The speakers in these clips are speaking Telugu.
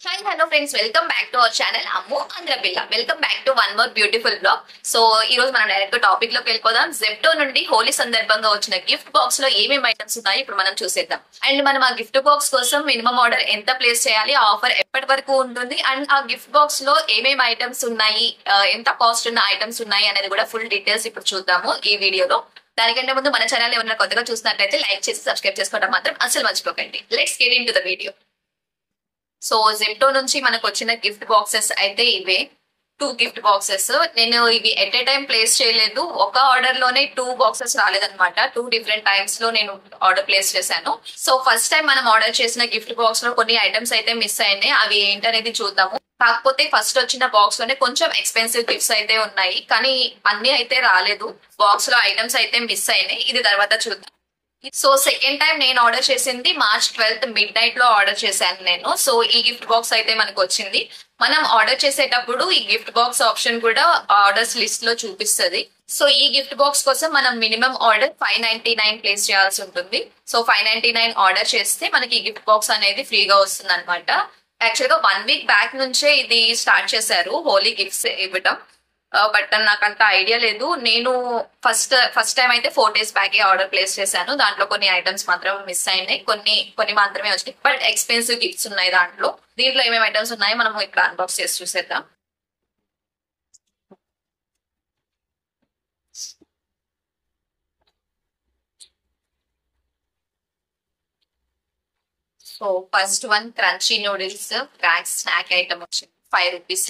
Hi, hello friends. Welcome back to our channel Ammu Andhra Pilla. Welcome back to one more beautiful vlog. So ఈ రోజు మనం డైరెక్ట్ టాపిక్ లోకి వెళ్ళిపోదాం. జెప్టో నుండి హోలీ సందర్భంగా వచ్చిన గిఫ్ట్ బాక్స్ లో ఏమేమి ఐటమ్స్ ఉన్నాయో ఇప్పుడు మనం చూసేద్దాం. అండ్ మనం ఆ గిఫ్ట్ బాక్స్ కోసం మినిమం ఆర్డర్ ఎంత ప్లేస్ చేయాలి, ఆఫర్ ఎప్పటి వరకు ఉంటుంది, అండ్ ఆ గిఫ్ట్ బాక్స్ లో ఏమేమి ఐటమ్స్ ఉన్నాయి, ఎంత కాస్ట్ ఉన్న ఐటమ్స్ ఉన్నాయి అనేది కూడా ఫుల్ డీటెయిల్స్ ఇప్పుడు చూద్దాము ఈ వీడియోలో. దానికంటే ముందు మన ఛానల్ ఏమైనా కొత్తగా చూసినట్లయితే లైక్ చేసి సబ్స్క్రైబ్ చేసుకోవడం మాత్రం అసలు మర్చిపోకండి. Let's get in to the video. So Zepto నుంచి మనకు వచ్చిన గిఫ్ట్ బాక్సెస్ అయితే ఇవే 2 గిఫ్ట్ బాక్సెస్. నేను ఇవి ఎట్ ఏ టైం ప్లేస్ చేయలేదు, ఒక ఆర్డర్ లోనే 2 బాక్సెస్ రాలేదన్నమాట. 2 డిఫరెంట్ టైమ్స్ లో నేను ఆర్డర్ ప్లేస్ చేశాను. సో ఫస్ట్ టైం మనం ఆర్డర్ చేసిన గిఫ్ట్ బాక్స్ లో కొన్ని ఐటమ్స్ అయితే మిస్ అయినాయి. అవి ఏంటనేది చూద్దాము. కాకపోతే ఫస్ట్ వచ్చిన బాక్స్ లోనే కొంచెం ఎక్స్పెన్సివ్ గిఫ్ట్స్ అయితే ఉన్నాయి, కానీ అన్ని అయితే రాలేదు. బాక్స్ లో ఐటమ్స్ అయితే మిస్ అయినాయి. ఇది తర్వాత చూద్దాం. సో సెకండ్ టైం నేను ఆర్డర్ చేసింది March 12th మిడ్ నైట్ లో ఆర్డర్ చేశాను నేను. సో ఈ గిఫ్ట్ బాక్స్ అయితే మనకు వచ్చింది. మనం ఆర్డర్ చేసేటప్పుడు ఈ గిఫ్ట్ బాక్స్ ఆప్షన్ కూడా ఆర్డర్స్ లిస్ట్ లో చూపిస్తుంది. సో ఈ గిఫ్ట్ బాక్స్ కోసం మనం మినిమం ఆర్డర్ 599 ప్లేస్ చేయాల్సి ఉంటుంది. సో 599 ఆర్డర్ చేస్తే మనకి ఈ గిఫ్ట్ బాక్స్ అనేది ఫ్రీగా వస్తుంది అనమాట. యాక్చువల్ గా 1 వీక్ బ్యాక్ నుంచే ఇది స్టార్ట్ చేశారు హోలీ గిఫ్ట్స్ ఇవ్వటం. బట్ నాకు అంత ఐడియా లేదు. నేను ఫస్ట్ టైం అయితే 4 days బ్యాకే ఆర్డర్ ప్లేస్ చేశాను. దాంట్లో కొన్ని ఐటమ్స్ మాత్రం మిస్ అయినాయి, కొన్ని మాత్రమే వచ్చినాయి. బట్ ఎక్స్పెన్సివ్ గిఫ్ట్స్ ఉన్నాయి దాంట్లో. దీంట్లో ఏమేమి ఐటమ్స్ ఉన్నాయో మనం ఇప్పుడు అన్బాక్స్ చేసి చూసేద్దాం. So first one crunchy noodles bag snack item వచ్చింది, 5 rupees.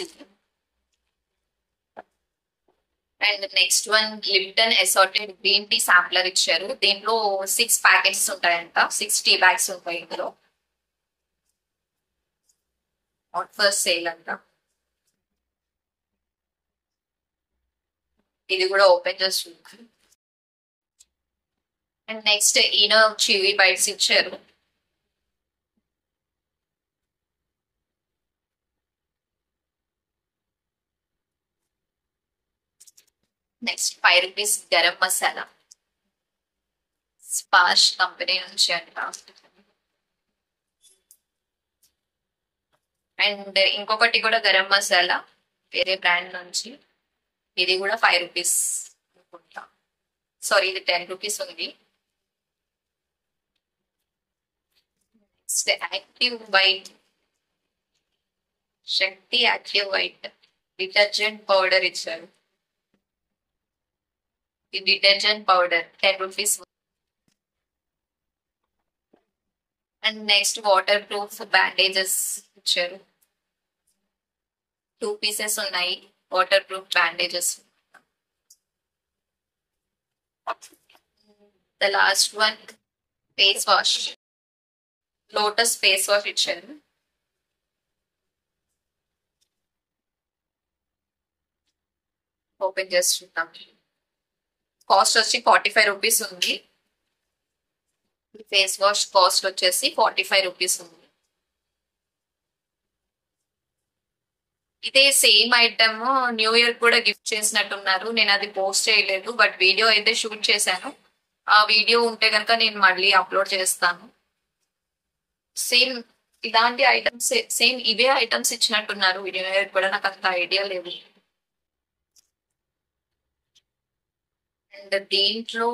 And next one Lipton assorted green tea sampler ఇచ్చారు. దీంట్లో 6 ప్యాకెట్స్ ఉంటాయంట, 6 టీ బ్యాగ్స్ ఉంటాయి ఇందులో. నాట్ ఫర్ సేల్ అంట. ఇది కూడా ఓపెన్ చేసి చూద్దాం. And next Eno chewy bites ఇచ్చారు. నెక్స్ట్ 5 rupees గరం మసాలా, స్పాష్ కంపెనీ నుంచి అంట. అండ్ ఇంకొకటి కూడా గరం మసాలా వేరే బ్రాండ్ నుంచి. ఇది కూడా 5 rupees అనుకుంటా. సారీ, ఇది 10 rupees ఉంది. నెక్స్ట్ యాక్టివ్ వైట్, శక్తి యాక్టివ్ వైట్ డిటర్జెంట్ పౌడర్ ఇచ్చారు. ఈ detergent powder 10 rupees. And next water proof bandages ఇచ్చారు. 2 pieces ఉన్నాయి water proof bandages. The last one face wash, lotus face wash ఇచ్చారు. ఓపెన్ చేసి చూద్దాం. కాస్ట్ వచ్చి 45 rupees ఉంది. ఫేస్ వాష్ కాస్ట్ వచ్చేసి 45 rupees ఉంది. ఇదే సేమ్ ఐటమ్ న్యూ ఇయర్ కూడా గిఫ్ట్ చేసినట్టున్నారు. నేను అది పోస్ట్ చేయలేదు, బట్ వీడియో అయితే షూట్ చేశాను. ఆ వీడియో ఉంటే కనుక నేను మళ్ళీ అప్లోడ్ చేస్తాను. సేమ్ ఇలాంటి ఐటమ్స్, సేమ్ ఇవే ఐటమ్స్ ఇచ్చినట్టున్నారు న్యూ ఇయర్ కూడా. నాకు అంత ఐడియా లేదు. అండ్ దీంట్లో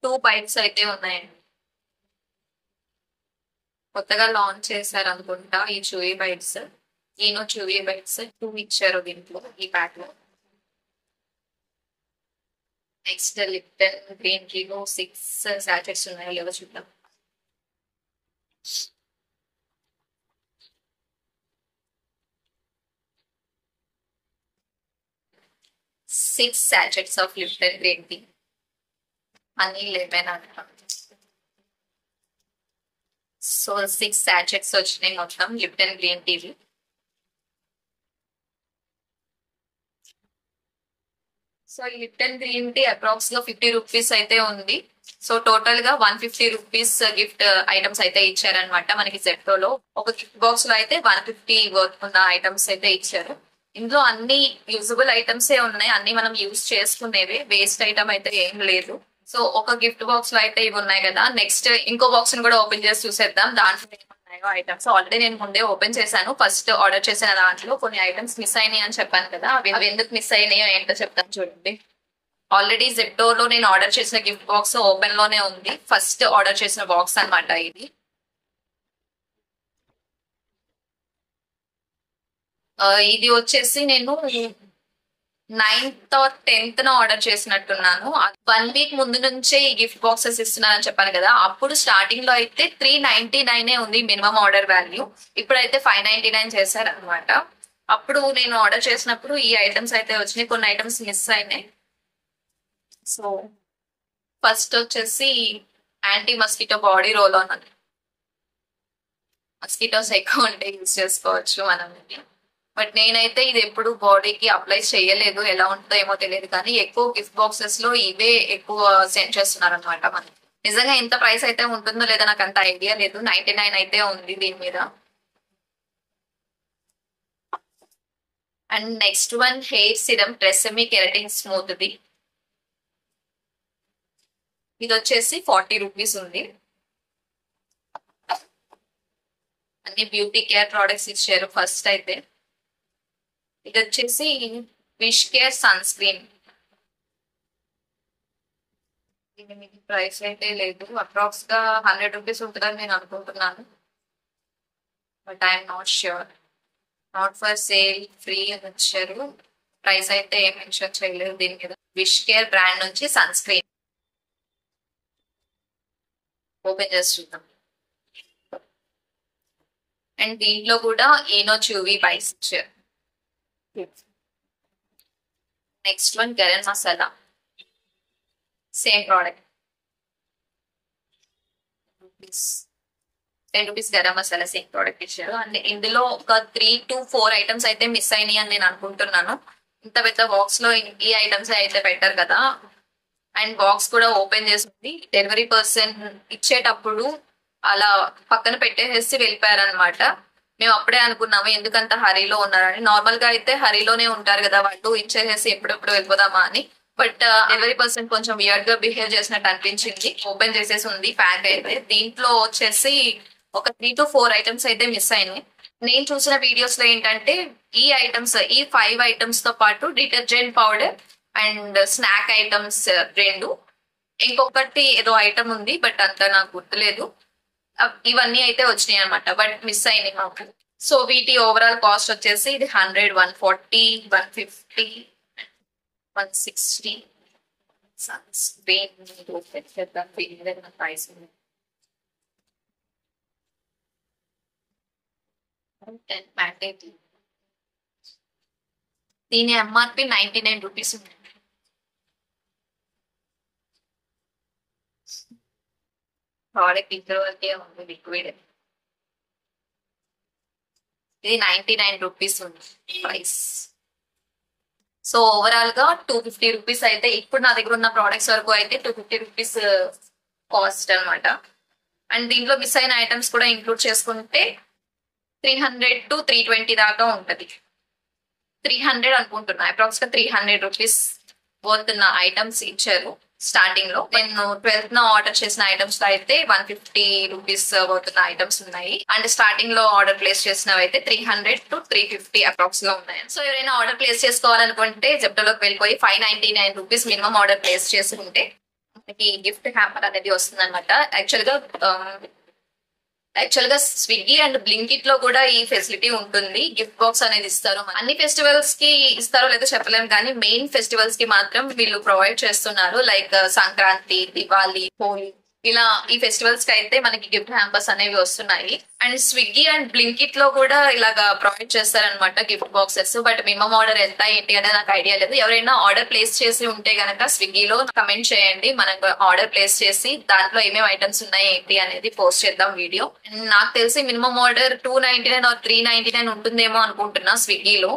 2 bites అయితే ఉన్నాయండి. కొత్తగా లాంచ్ చేశారు అనుకుంటా ఈ chewy bites. Eno chewy bites 2 ఇచ్చారు దీంట్లో ఈ ప్యాక్ లో. నెక్స్ట్ లిప్టన్ గ్రీన్ టీలో 6 sachets ఉన్నాయో లేవో చూద్దాం. Six sachets of Lipton green tea. Honey lemon అంట. సో 6 sachets వచ్చినాయి మొత్తం లిప్టన్ గ్రీన్ టీవి. సో ఈ లిప్టన్ గ్రీన్ టీ అప్రాక్స్ గా 50 rupees అయితే ఉంది. సో టోటల్ గా 150 rupees గిఫ్ట్ ఐటమ్స్ అయితే ఇచ్చారనమాట మనకి జెప్టోలో. ఒక గిఫ్ట్ బాక్స్ లో అయితే 150 వర్త్ ఉన్న ఐటమ్స్ అయితే ఇచ్చారు. ఇందులో అన్ని యూజబుల్ ఐటమ్స్ ఏ ఉన్నాయి, అన్ని మనం యూజ్ చేసుకునేవి, వేస్ట్ ఐటమ్ అయితే ఏం లేదు. సో ఒక గిఫ్ట్ బాక్స్ లో అయితే ఇవి ఉన్నాయి కదా. నెక్స్ట్ ఇంకో బాక్స్ ని కూడా ఓపెన్ చేసి చూసేద్దాం దాంట్లో ఉన్నాయో ఐటమ్స్ ఆల్రెడీ నేను ముందే ఓపెన్ చేశాను. ఫస్ట్ ఆర్డర్ చేసిన దాంట్లో కొన్ని ఐటమ్స్ మిస్ అయినాయి అని చెప్పాను కదా, అవి ఎందుకు మిస్ అయినాయో ఏంటో చెప్తాను చూడండి. ఆల్రెడీ జెప్టో లో నేను ఆర్డర్ చేసిన గిఫ్ట్ బాక్స్ ఓపెన్ లోనే ఉంది. ఫస్ట్ ఆర్డర్ చేసిన బాక్స్ అన్నమాట ఇది. ఇది వచ్చేసి నేను 9th or 10th ఆర్డర్ చేసినట్టున్నాను. 1 week ముందు నుంచే ఈ గిఫ్ట్ బాక్సెస్ ఇస్తున్నానని చెప్పాను కదా. అప్పుడు స్టార్టింగ్ లో అయితే 399 ఉంది మినిమం ఆర్డర్ వాల్యూ. ఇప్పుడైతే 599 చేశారనమాట. అప్పుడు నేను ఆర్డర్ చేసినప్పుడు ఈ ఐటమ్స్ అయితే వచ్చినాయి, కొన్ని ఐటమ్స్ మిస్ అయినాయి. సో ఫస్ట్ వచ్చేసి anti mosquito body roll on అని. మస్కిటోస్ ఎక్కువ ఉంటే యూజ్ చేసుకోవచ్చు మనం. బట్ నేనైతే ఇది ఎప్పుడు బాడీకి అప్లై చేయలేదు, ఎలా ఉంటుందో ఏమో తెలియదు. కానీ ఎక్కువ గిఫ్ట్ బాక్సెస్ లో ఇవే ఎక్కువ సెండ్ చేస్తున్నారు అనమాట మనకి. నిజంగా ఎంత ప్రైస్ అయితే ఉంటుందో లేదో నాకు అంత ఐడియా లేదు. 99 అయితే ఉంది దీని మీద. And next one hair serum TRESemme keratin smooth ది. ఇది వచ్చేసి 40 రూపీస్ ఉంది. అన్ని బ్యూటీ కేర్ ప్రోడక్ట్స్ ఇచ్చారు. ఫస్ట్ అయితే ఇది వచ్చేసి విష్ కేర్ సన్ స్క్రీన్. దీని మీకు ప్రైస్ అయితే లేదు, అప్రాక్స్ గా 100 రూపీస్ ఉంటుందని నేను అనుకుంటున్నాను. But I'm not sure. Not for sale, free అని వచ్చారు. ప్రైస్ అయితే ఏం మెన్షన్ చేయలేదు దీని మీద. విష్ కేర్ బ్రాండ్ నుంచి సన్ స్క్రీన్. ఓపెన్ చేసి చూద్దాం. అండ్ దీంట్లో కూడా ఈనో చూవి బైస్ ఇచ్చారు. Next one garam masala, same product. 10 rupees garam masala same product ఇచ్చారు. అండ్ ఇందులో ఒక 3 to 4 ఐటమ్స్ అయితే మిస్ అయినాయి అని నేను అనుకుంటున్నాను. ఇంత పెద్ద బాక్స్ లో ఈ ఐటమ్స్ అయితే పెట్టారు కదా. అండ్ బాక్స్ కూడా ఓపెన్ చేసింది. డెలివరీ పర్సన్ ఇచ్చేటప్పుడు అలా పక్కన పెట్టేసి వెళ్ళిపోయారనమాట. మేము అప్పుడే అనుకున్నాము ఎందుకంత హరీలో ఉన్నారని. నార్మల్ గా అయితే హరీలోనే ఉంటారు కదా వాళ్ళు, ఇచ్చేసేసి ఎప్పుడెప్పుడు వెళ్ళిపోదామా అని. బట్ డెలివరీ పర్సన్ కొంచెం వియర్డ్ గా బిహేవ్ చేసినట్టు అనిపించింది. ఓపెన్ చేసేసి ఉంది ప్యాక్ అయితే. దీంట్లో వచ్చేసి ఒక 3 to 4 ఐటమ్స్ అయితే మిస్ అయినాయి. నేను చూసిన వీడియోస్ లో ఏంటంటే ఈ ఐటమ్స్, ఈ 5 ఐటమ్స్ తో పాటు detergent powder and snack items 2, ఇంకొకటి ఏదో ఐటమ్ ఉంది బట్ అంత నాకు గుర్తులేదు. ఇవన్నీ అయితే వచ్చినాయి అనమాట, బట్ మిస్ అయినాయి మాకు. సో వీటి ఓవరాల్ కాస్ట్ వచ్చేసి ఇది 100, 140, 150, 160. సన్ స్క్రీన్ ప్రైస్ దీని ఎంఆర్పి 99 రూపీస్ ఉంది. ప్రోడక్ట్ ఇంటర్ వరకే ఉంది లిక్విడ్. ఇది 99 రూపీస్ ఉంది ప్రైస్. సో ఓవరాల్ గా 250 రూపీస్ అయితే ఇప్పుడు నా దగ్గర ఉన్న ప్రోడక్ట్స్ వరకు అయితే 250 రూపీస్ కాస్ట్ అనమాట. అండ్ దీంట్లో మిస్ అయిన ఐటమ్స్ కూడా ఇంక్లూడ్ చేసుకుంటే 300 to 320 దాకా ఉంటది. 300 అనుకుంటున్నా, అప్రాక్స్ గా 300 రూపీస్ వర్త్ ఉన్న ఐటమ్స్ ఇచ్చారు. స్టార్టింగ్ లో నేను 12th ఆర్డర్ చేసిన ఐటమ్స్ లో అయితే 150 రూపీస్ అవుతున్న ఐటమ్స్ ఉన్నాయి. అండ్ స్టార్టింగ్ లో ఆర్డర్ ప్లేస్ చేసినవి అయితే 300 to 350 అప్రాక్స్ గా ఉన్నాయి. సో ఎవరైనా ఆర్డర్ ప్లేస్ చేసుకోవాలనుకుంటే జెప్టోలోకి వెళ్ళిపోయి 599 రూపీస్ మినిమం ఆర్డర్ ప్లేస్ చేసుకుంటే మనకి గిఫ్ట్ హ్యాంపర్ అనేది వస్తుంది అనమాట. యాక్చువల్ గా స్విగ్గీ అండ్ బ్లింకిట్ లో కూడా ఈ ఫెసిలిటీ ఉంటుంది. గిఫ్ట్ బాక్స్ అనేది ఇస్తారు. అన్ని ఫెస్టివల్స్ కి ఇస్తారో లేదో చెప్పలేము, కానీ మెయిన్ ఫెస్టివల్స్ కి మాత్రం వీళ్ళు ప్రొవైడ్ చేస్తున్నారు. లైక్ సంక్రాంతి, దివాళీ, హోలీ, ఇలా ఈ ఫెస్టివల్స్ కి అయితే మనకి గిఫ్ట్ హ్యాంపర్స్ అనేవి వస్తున్నాయి. అండ్ స్విగ్గీ అండ్ బ్లింకిట్ లో కూడా ఇలాగా ప్రొవైడ్ చేస్తారనమాట gift boxes. But minimum order ఎంత ఏంటి అనేది నాకు ఐడియా లేదు. ఎవరైనా ఆర్డర్ ప్లేస్ చేసి ఉంటే గనక స్విగ్గీలో కమెంట్ చేయండి. మనకు ఆర్డర్ ప్లేస్ చేసి దాంట్లో ఏమేమి ఐటమ్స్ ఉన్నాయి ఏంటి అనేది పోస్ట్ చేద్దాం వీడియో. నాకు తెలిసి మినిమం ఆర్డర్ 299 or 399 ఉంటుందేమో అనుకుంటున్నా స్విగ్గీలో.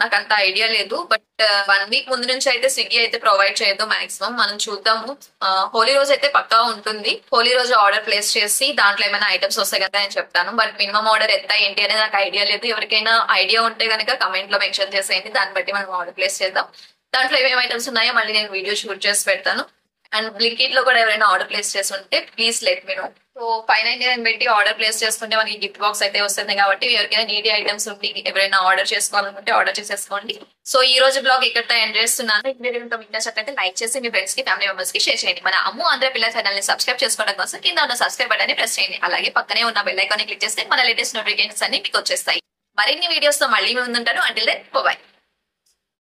నాకు అంత ఐడియా లేదు. బట్ 1 week ముందు నుంచి అయితే స్విగ్గీ అయితే ప్రొవైడ్ చేయదు మాక్సిమం. మనం చూద్దాము. హోలీ రోజు అయితే పక్కా ఉంటుంది. హోలీ రోజు ఆర్డర్ ప్లేస్ చేసి దాంట్లో ఏమైనా ఐటమ్స్ వస్తాయి కదా నేను చెప్తాను. బట్ మినిమం ఆర్డర్ ఎంత ఏంటి అనేది నాకు ఐడియా లేదు. ఎవరికైనా ఐడియా ఉంటే కనుక కమెంట్ లో మెన్షన్ చేసేయండి. దాన్ని బట్టి మనం ఆర్డర్ ప్లేస్ చేద్దాం. దాంట్లో ఏమేమి ఐటమ్స్ ఉన్నాయో మళ్ళీ నేను వీడియో షూట్ చేసి పెడతాను. అండ్ బ్లింకిట్ లో కూడా ఎవరైనా ఆర్డర్ ప్లేస్ చేస్తుంటే please let me know. So 599 పెట్టి ఆర్డర్ ప్లేస్ చేసుకుంటే మనకి గిఫ్ట్ బాక్స్ అయితే వస్తుంది కాబట్టి ఎవరికైనా నీడీ ఐటమ్స్ ఉంటే ఎవరైనా ఆర్డర్ చేసుకోవాలనుకుంటే ఆర్డర్ చేసేసుకోండి. సో ఈ రోజు బ్లాగ్ ఇక్కడ ఎండ్ చేస్తున్నాను. ఈ వీడియో మీకు నచ్చినట్లయితే లైక్ చేసి మీ ఫ్రెండ్స్ కి ఫ్యామిలీ మెంబర్స్ కి షేర్ చేయండి. మన అమ్ము ఆంధ్ర పిల్ల ఛానల్ ని సబ్స్క్రైబ్ చేసుకోవడం కోసం కింద ఉన్న సబ్స్క్రైబ్ బటన్ ని ప్రెస్ చేయండి. అలాగే పక్కనే ఉన్న బెల్ ఐకాన్ ని క్లిక్ చేస్తే మన లేటెస్ట్ నోటిఫికేషన్స్ అన్ని మీకు వచ్చేస్తాయి. మరిన్ని వీడియోస్ తో మళ్ళీ ముందుంటాను. Until then by.